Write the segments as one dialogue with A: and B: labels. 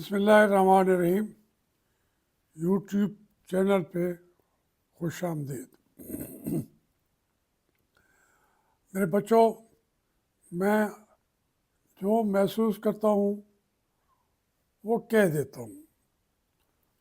A: बिस्मिल्लाहिर्रहमानिर्रहीम। YouTube channel पे खुश आमदीद। मेरे बच्चों, मैं जो महसूस करता हूँ वो कह देता हूँ।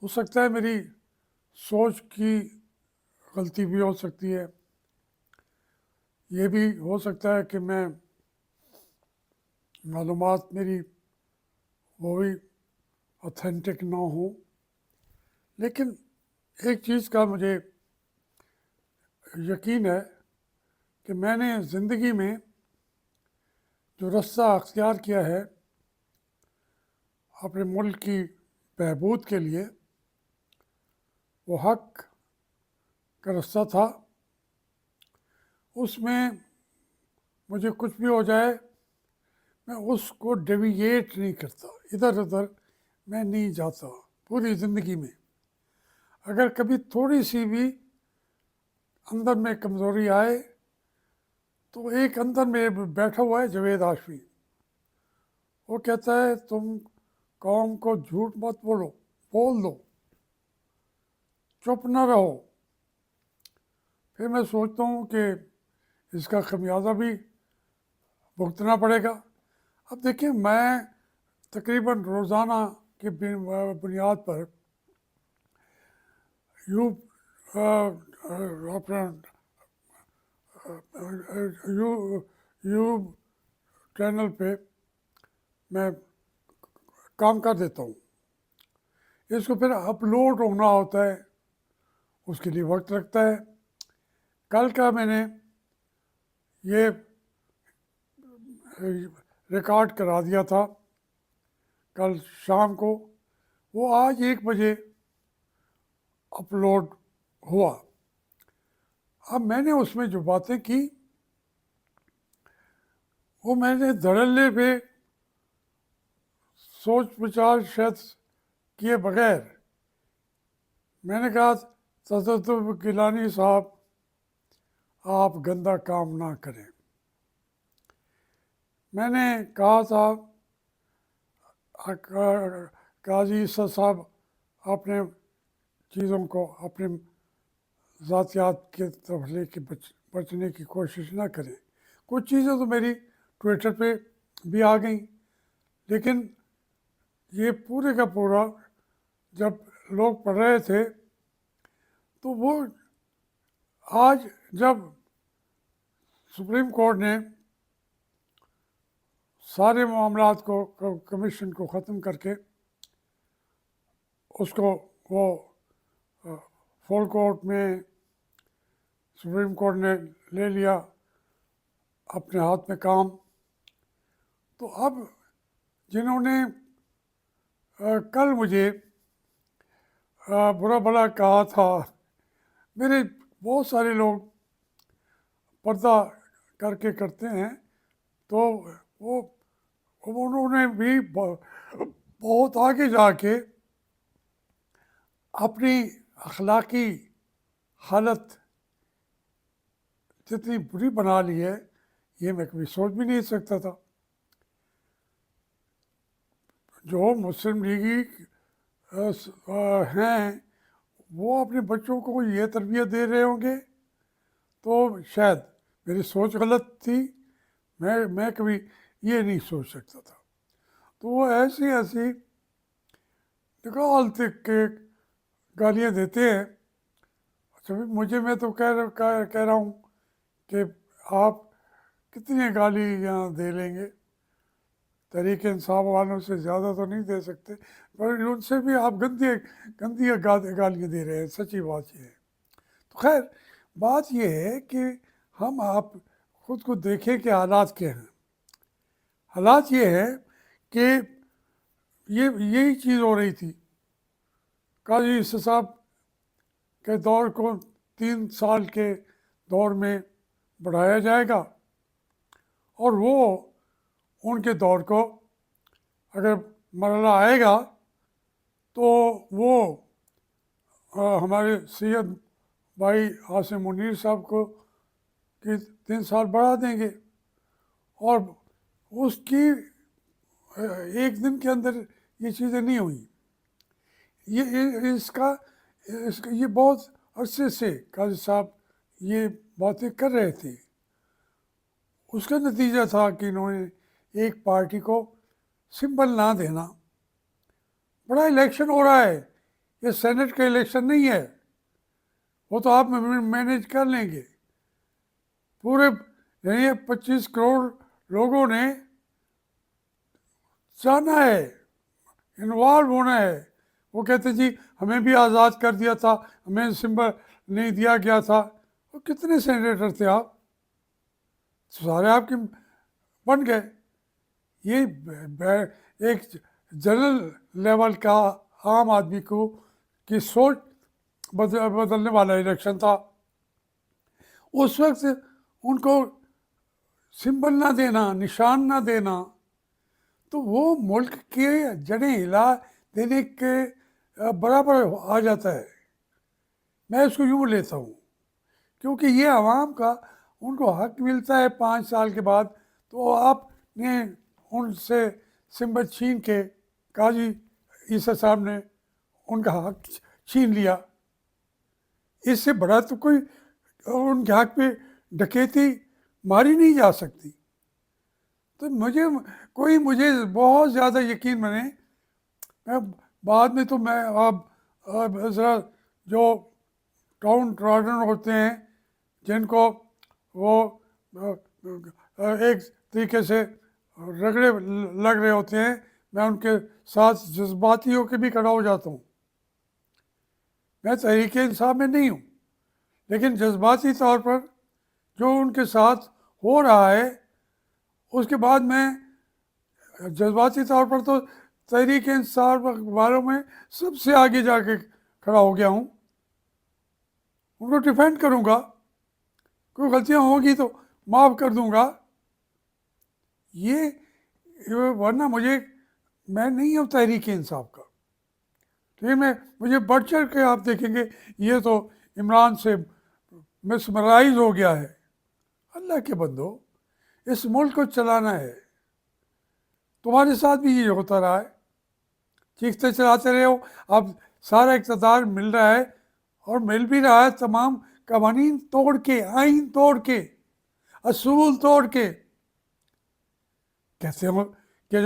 A: हो सकता है मेरी सोच की गलती भी हो सकती है। ये भी हो सकता है कि मैं मालूमात मेरी वो भी ऑथेंटिक ना हो। लेकिन एक चीज़ का मुझे यकीन है कि मैंने ज़िंदगी में जो रास्ता अख्तियार किया है अपने मुल्क की बहबूद के लिए, वो हक का रास्ता था। उसमें मुझे कुछ भी हो जाए, मैं उसको डेविएट नहीं करता, इधर उधर मैं नहीं जाता पूरी ज़िंदगी में। अगर कभी थोड़ी सी भी अंदर में कमज़ोरी आए तो एक अंदर में बैठा हुआ है जवेद हाशमी, वो कहता है तुम कौम को झूठ मत बोलो, बोल दो, चुप ना रहो। फिर मैं सोचता हूँ कि इसका खमियाजा भी भुगतना पड़ेगा। अब देखिए, मैं तकरीबन रोज़ाना की बुनियाद पर यू अपना यू यूट्यूब चैनल पे मैं काम कर देता हूँ। इसको फिर अपलोड होना होता है, उसके लिए वक्त लगता है। कल का मैंने ये रिकॉर्ड करा दिया था कल शाम को, वो आज 1 बजे अपलोड हुआ। अब मैंने उसमें जो बातें की वो मैंने धड़ल्ले पे सोच विचार शायद किए बगैर मैंने कहा, सदरुद्दीन गिलानी साहब आप गंदा काम ना करें। मैंने कहा था काजी साहब अपने चीज़ों को अपने ज़ातियात के तरफ लेके बचने की कोशिश ना करें। कुछ चीज़ें तो मेरी ट्विटर पे भी आ गई, लेकिन ये पूरे का पूरा जब लोग पढ़ रहे थे तो वो आज जब सुप्रीम कोर्ट ने सारे मामलात को कमीशन को ख़त्म करके उसको वो फुल कोर्ट में सुप्रीम कोर्ट ने ले लिया अपने हाथ में काम, तो अब जिन्होंने कल मुझे बुरा भला कहा था, मेरे बहुत सारे लोग पर्दा करके करते हैं, तो वो उन्होंने भी बहुत आगे जाके अपनी अखलाकी हालत जितनी बुरी बना ली है, ये मैं कभी सोच भी नहीं सकता था। जो मुस्लिम लीगी हैं वो अपने बच्चों को ये तरबियत दे रहे होंगे, तो शायद मेरी सोच गलत थी। मैं कभी ये नहीं सोच सकता था। तो वो ऐसी ऐसी निकालते के गालियाँ देते हैं। अच्छा, मुझे मैं तो कह रहा हूँ कि आप कितनी गाली यहाँ दे लेंगे, तहरीक इंसाफ वालों से ज़्यादा तो नहीं दे सकते, पर उनसे भी आप गंदी गालियाँ दे रहे हैं। सच्ची बात ये है। तो खैर, बात ये है कि हम आप खुद को देखें कि हालात क्या हैं। हालात ये है कि यही चीज़ हो रही थी। काजी साहब के दौर को 3 साल के दौर में बढ़ाया जाएगा और वो उनके दौर को अगर मरला आएगा तो वो हमारे सैयद भाई आसिम मुनीर साहब को कि 3 साल बढ़ा देंगे और उसकी एक दिन के अंदर ये चीज़ें नहीं हुई। ये बहुत अरसे से काजी साहब ये बातें कर रहे थे। उसका नतीजा था कि इन्होंने एक पार्टी को सिंबल ना देना। बड़ा इलेक्शन हो रहा है, ये सेनेट का इलेक्शन नहीं है, वो तो आप मैनेज कर लेंगे। पूरे यानी 25 करोड़ लोगों ने जाना है, इन्वॉल्व होना है। वो कहते जी हमें भी आज़ाद कर दिया था, हमें सिंबल नहीं दिया गया था। वो कितने सेनेटर थे आप, सारे आपके बन गए। ये एक जनरल लेवल का आम आदमी को की सोच बदलने वाला इलेक्शन था। उस वक्त उनको सिंबल ना देना, निशान ना देना, तो वो मुल्क के जड़ें हिला देने के बराबर आ जाता है। मैं इसको यूँ लेता हूँ, क्योंकि ये आवाम का उनको हक मिलता है 5 साल के बाद, तो आपने उनसे सिंबल छीन के काजी ईसा साहब ने उनका हक छीन लिया। इससे बड़ा तो कोई उनके हक पे डकैती मारी नहीं जा सकती। तो मुझे बहुत ज़्यादा यकीन बने। मैं बाद में तो मैं अब ज़रा जो टाउन ट्राडन होते हैं, जिनको वो एक तरीके से रगड़े लग रहे होते हैं, मैं उनके साथ जज्बाती होकर भी खड़ा हो जाता हूँ। मैं तहरीक इंसाफ में नहीं हूँ, लेकिन जज्बाती तौर पर जो उनके साथ हो रहा है, उसके बाद मैं जज्बाती तौर पर तो तहरीक इंसाफ वालों में सबसे आगे जाके खड़ा हो गया हूँ। उनको डिफेंड करूँगा, कोई गलतियाँ होंगी तो माफ़ कर दूँगा। ये वरना मैं नहीं हूँ तहरीक इंसाफ का। लेकिन मुझे बढ़ चढ़ के आप देखेंगे ये तो इमरान से मिसमराइज हो गया है। अल्लाह के बंदो, इस मुल्क को चलाना है। तुम्हारे साथ भी ये होता रहा है, चीखते चलाते रहे हो। अब सारा इक़्तिदार मिल रहा है, और मिल भी रहा है तमाम कवानीन तोड़ के, आइन तोड़ के, असूल तोड़ के। कहते हो कि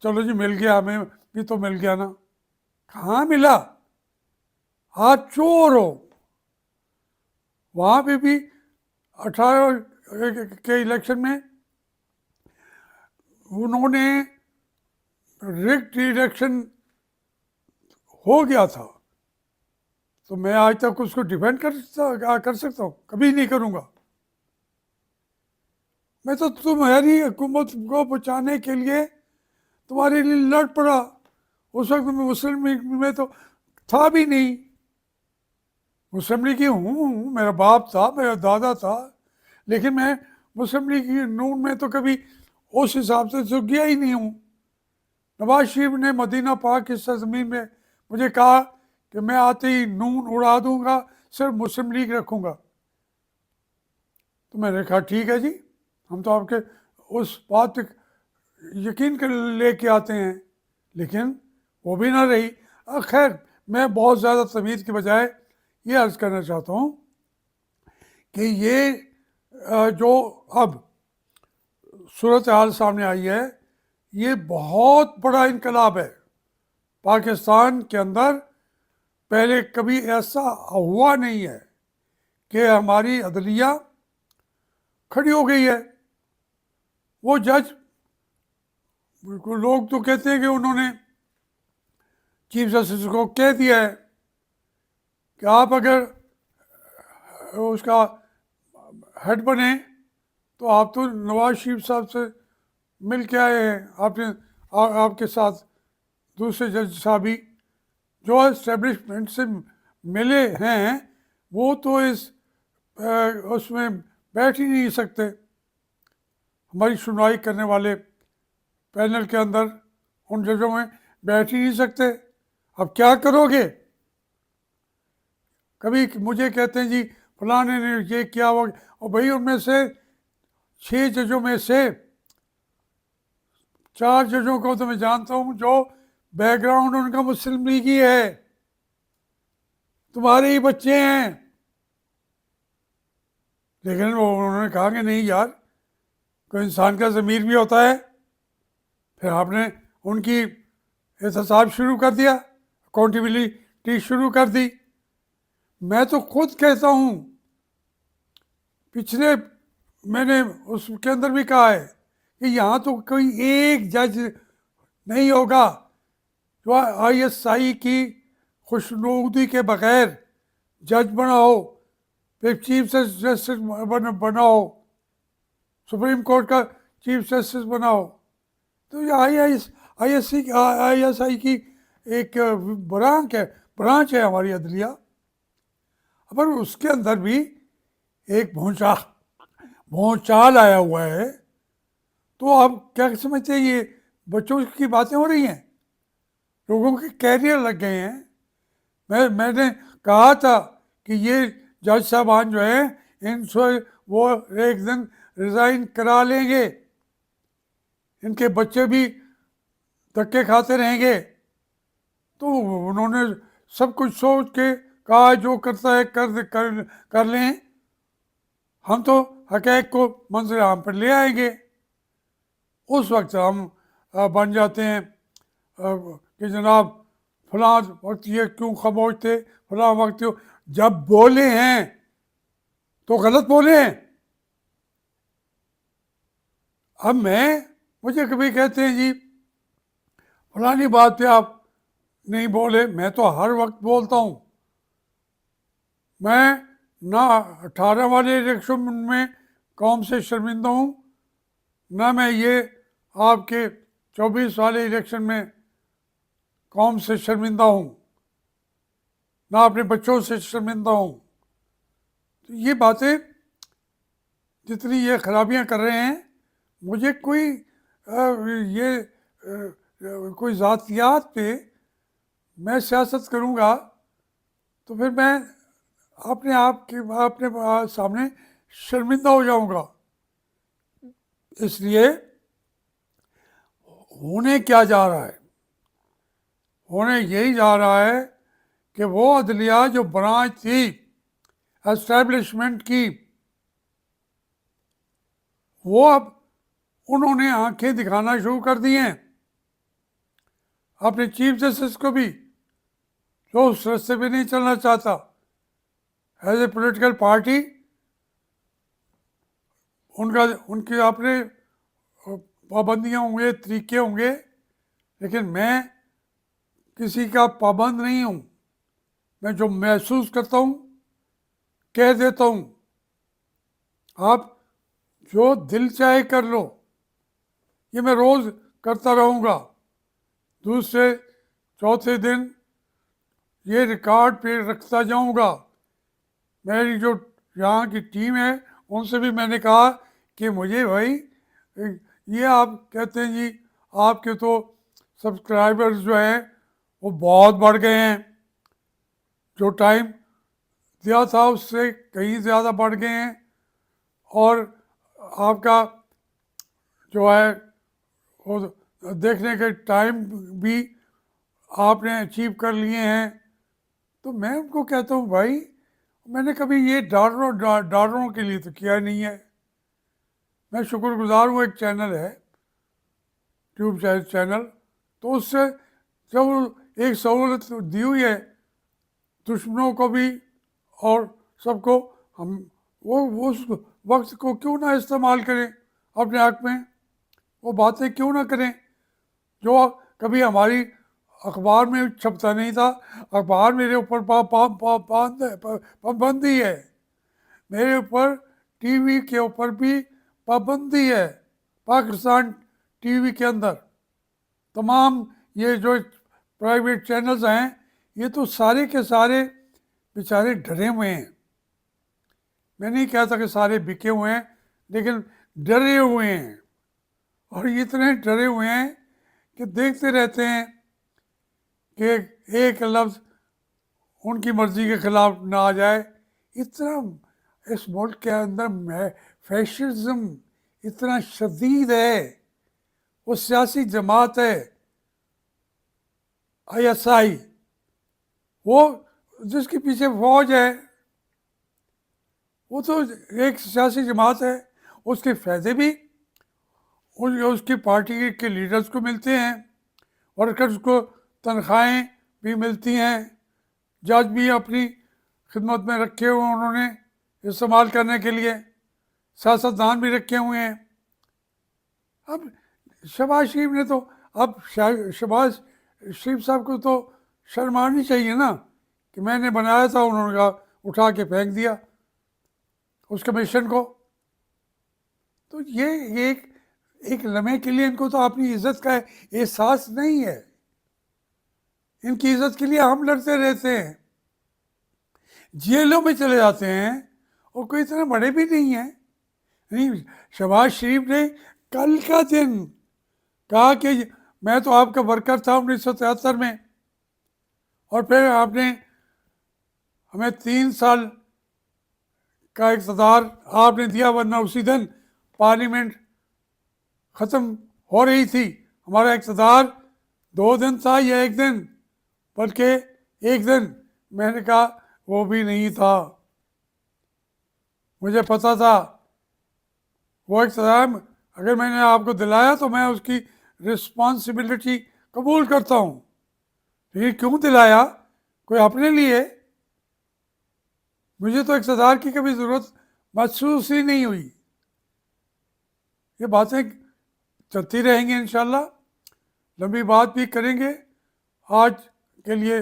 A: चलो जी मिल गया, हमें भी तो मिल गया ना। कहाँ मिला? आप चोर हो। वहाँ पे भी 18 के इलेक्शन में उन्होंने रिग्ड इलेक्शन हो गया था, तो मैं आज तक उसको डिफेंड कर सकता हूँ? कभी नहीं करूँगा। मैं तो तुम्हारी हुकूमत को बचाने के लिए तुम्हारे लिए लड़ पड़ा। उस वक्त मैं मुस्लिम लीग में तो था भी नहीं। मुस्लिम लीग हूँ, मेरा बाप था, मेरा दादा था, लेकिन मैं मुस्लिम लीग नून में तो कभी उस हिसाब से तो गया ही नहीं हूँ। नवाज शरीफ ने मदीना पाक की सरजमीन में मुझे कहा कि मैं आते ही नून उड़ा दूंगा, सिर्फ मुस्लिम लीग रखूँगा। तो मैंने कहा ठीक है जी, हम तो आपके उस बात तक यकीन कर लेके आते हैं, लेकिन वो भी ना रही। खैर, मैं बहुत ज़्यादा तमीज़ के बजाय ये अर्ज़ करना चाहता हूँ कि ये जो अब सूरत हाल सामने आई है, ये बहुत बड़ा इनकलाब है पाकिस्तान के अंदर। पहले कभी ऐसा हुआ नहीं है कि हमारी अदलिया खड़ी हो गई है। वो जज, लोग तो कहते हैं कि उन्होंने चीफ जस्टिस को कह दिया है कि आप अगर उसका हेड बने तो आप तो नवाज शरीफ साहब से मिल के आए हैं, आपके साथ दूसरे जज साहब भी जो इस्टेब्लिशमेंट से मिले हैं, वो तो उसमें बैठ ही नहीं सकते, हमारी सुनवाई करने वाले पैनल के अंदर उन जजों में बैठ ही नहीं सकते। अब क्या करोगे? कभी मुझे कहते हैं जी फलाने ने ये किया वो, और भाई उनमें से 6 जजों में से 4 जजों को तो मैं जानता हूँ जो बैकग्राउंड उनका मुस्लिम लीग ही है, तुम्हारे ही बच्चे हैं। लेकिन वो उन्होंने कहा कि नहीं यार, कोई इंसान का ज़मीर भी होता है। फिर आपने उनकी एहतसाब शुरू कर दिया, अकाउंटेबिलिटी शुरू कर दी। मैं तो खुद कहता हूँ, पिछले मैंने उसके अंदर भी कहा है कि यहाँ तो कोई एक जज नहीं होगा जो ISI की खुशनुदी के बगैर जज बनाओ, फिर चीफ जस्टिस बनाओ, सुप्रीम कोर्ट का चीफ जस्टिस बनाओ। तो ये ISI की एक ब्रांच है हमारी अदलिया, पर उसके अंदर भी एक भौचाल आया हुआ है। तो आप क्या समझते हैं, ये बच्चों की बातें हो रही हैं, लोगों के कैरियर लग गए हैं। मैंने कहा था कि ये जज साहबान जो हैं, इनसे वो एक दिन रिज़ाइन करा लेंगे, इनके बच्चे भी धक्के खाते रहेंगे। तो उन्होंने सब कुछ सोच के कहा जो करता है कर लें, हम तो हक़ाइक़ को मंज़िल आम पर ले आएंगे। उस वक्त हम बन जाते हैं कि जनाब फलां वक्त ये क्यों खामोश थे, फलां वक्त क्यों, जब बोले हैं तो गलत बोले हैं। अब मुझे कभी कहते हैं जी फलानी बात पे आप नहीं बोले, मैं तो हर वक्त बोलता हूँ। मैं ना 18 वाले इलेक्शन में कौम से शर्मिंदा हूँ, ना मैं ये आपके 24 वाले इलेक्शन में कौम से शर्मिंदा हूँ, ना अपने बच्चों से शर्मिंदा हूँ। तो ये बातें जितनी ये खराबियाँ कर रहे हैं, मुझे कोई कोई ज़ातियात पे मैं सियासत करूँगा तो फिर मैं अपने सामने शर्मिंदा हो जाऊँगा। इसलिए होने क्या जा रहा है, होने यही जा रहा है कि वो अदलिया जो ब्रांच थी एस्टैब्लिशमेंट की, वो अब उन्होंने आंखें दिखाना शुरू कर दी हैं अपने चीफ जस्टिस को भी, जो उस रास्ते पे नहीं चलना चाहता। एज ए पॉलिटिकल पार्टी उनके अपने पाबंदियाँ होंगे, तरीके होंगे, लेकिन मैं किसी का पाबंद नहीं हूँ। मैं जो महसूस करता हूँ कह देता हूँ, आप जो दिल चाहे कर लो। ये मैं रोज़ करता रहूँगा। दूसरे चौथे दिन ये रिकॉर्ड पे रखता जाऊँगा। मेरी जो यहाँ की टीम है उनसे भी मैंने कहा कि मुझे भाई ये आप कहते हैं जी आपके तो सब्सक्राइबर्स जो हैं वो बहुत बढ़ गए हैं, जो टाइम दिया था उससे कहीं ज़्यादा बढ़ गए हैं, और आपका जो है वो देखने के टाइम भी आपने अचीव कर लिए हैं। तो मैं उनको कहता हूँ भाई, मैंने कभी ये डॉलरों के लिए तो किया नहीं है। मैं शुक्रगुजार हूँ, एक चैनल है ट्यूब चैनल, तो उससे जब एक सहूलत दी हुई है दुश्मनों को भी और सबको, हम वो उस वक्त को क्यों ना इस्तेमाल करें अपने हक में, वो बातें क्यों ना करें जो कभी हमारी अखबार में छपता नहीं था। अखबार मेरे ऊपर पाबंदी है, मेरे ऊपर टीवी के ऊपर भी पाबंदी है। पाकिस्तान टीवी के अंदर तमाम ये जो प्राइवेट चैनल्स हैं, ये तो सारे के सारे बेचारे डरे हुए हैं। मैं नहीं कहता कि सारे बिके हुए हैं, लेकिन डरे हुए हैं। और इतने डरे हुए हैं कि देखते रहते हैं कि एक लफ्ज़ उनकी मर्ज़ी के ख़िलाफ़ ना आ जाए। इतना इस मुल्क के अंदर फैशिज्म इतना शदीद है, वो सियासी जमात है आईएसआई, वो जिसके पीछे फौज है, वो तो एक सियासी जमात है, उसके फ़ायदे भी उसकी पार्टी के लीडर्स को मिलते हैं, वर्कर्स को तनख्वाहें भी मिलती हैं, जज भी अपनी खिदमत में रखे हुए उन्होंने इस्तेमाल करने के लिए, सियासतदान भी रखे हुए हैं। अब शहबाज शरीफ ने तो, अब शहबाज शरीफ साहब को तो शर्म आनी चाहिए ना कि मैंने बनाया था, उन्होंने कहा उठा के फेंक दिया उस कमीशन को। तो ये एक लम्हे के लिए इनको तो अपनी इज्जत का एहसास नहीं है। इनकी इज्जत के लिए हम लड़ते रहते हैं, जेलों में चले जाते हैं और कोई इतना बड़े भी नहीं है। नहीं, शहबाज शरीफ ने कल का दिन कहा कि मैं तो आपका वर्कर था 1973 में, और फिर आपने हमें 3 साल का इक़्तिदार आपने दिया, वरना उसी दिन पार्लियामेंट ख़त्म हो रही थी। हमारा इक़्तिदार 2 दिन था या 1 दिन, बल्कि 1 दिन। मैंने कहा वो भी नहीं था, मुझे पता था वो इक़्तिदार अगर मैंने आपको दिलाया तो मैं उसकी रिस्पॉन्सिबिलिटी कबूल करता हूँ, लेकिन क्यों दिलाया? कोई अपने लिए? मुझे तो इक़्तिदार की कभी ज़रूरत महसूस ही नहीं हुई। ये बातें चलती रहेंगी इंशाल्लाह, लंबी बात भी करेंगे। आज के लिए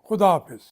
A: खुदा हाफिज़।